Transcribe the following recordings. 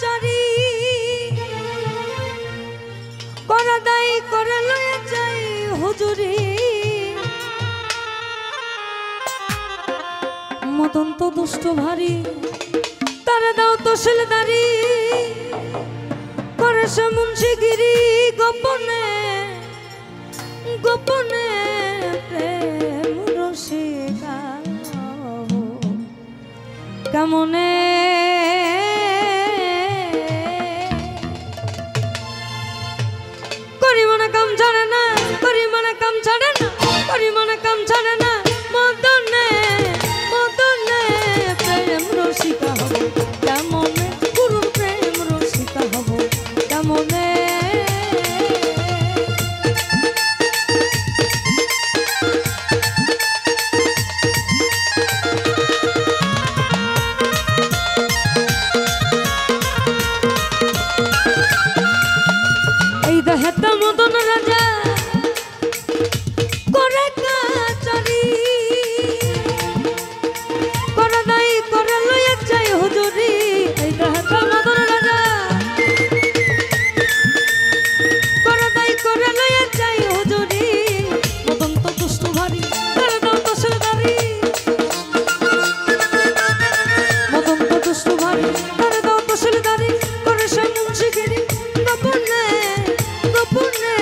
চারি করা দাই করে লয়ে যাই হুজুরি মদন তো দুষ্ট ভারী তারে দাও তহসিলদারি করে সে মুন্সিগিরি গোপনে গোপনে প্রেম রসিকা কেমনে করি মনে কাম ছাড়ে না করি মনে কাম ছাড়ে না করি মনে কাম ছাড়ে না মদনে মদনে প্রেম রসিকা হব কেমনে গুরুর প্রেম রসিকা হব কেমনে এই দেহেতে মদন রাজা করে কাচারি করে দাই করে লইয়া যাই হুজুরি এই দেহেতে মদন রাজা করে দাই করে লইয়া যাই হুজুরি মদন তো দুষ্ট ভারী করে দাও তহসিলদারি মদন তো দুষ্ট ভারী করে দাও তহসিলদারি করে সে মুন্সিগিরি গোপনে গোপনে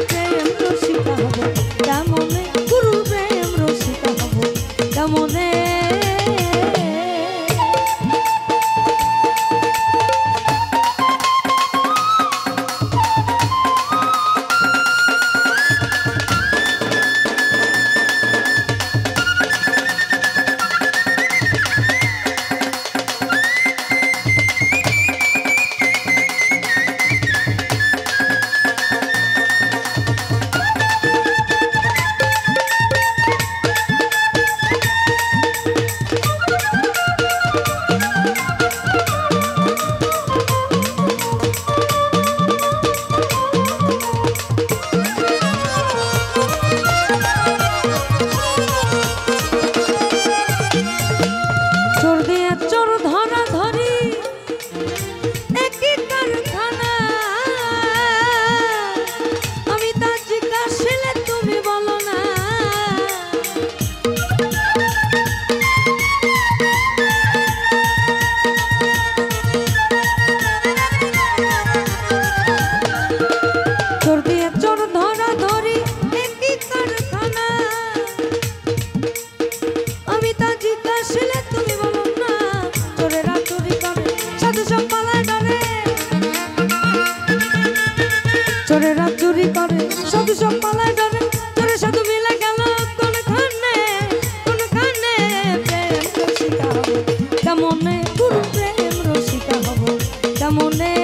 প্রেম রসিকা হব কেমনে গুরু প্রেম রসিকা হব কেমনে চোর দিয়া চোর ধরা ধরি একই কারখানা আমি তা জিজ্ঞাসিলে তুমি বলো না চোর দিয়া চোর ধরা ধরি একই কারখানা আমি তা জিজ্ঞাসিলে তুমি বলো না চোরেরা চুরি করে সাধু সব পালায় ডরে চোরেরা চুরি করে সাধু সব পালায় ডরে চোরে সাধু মিলে গেল কোনখানে কোনখানে প্রেম রসিকা হব কেমনে গুরু প্রেম রসিকা হব কেমনে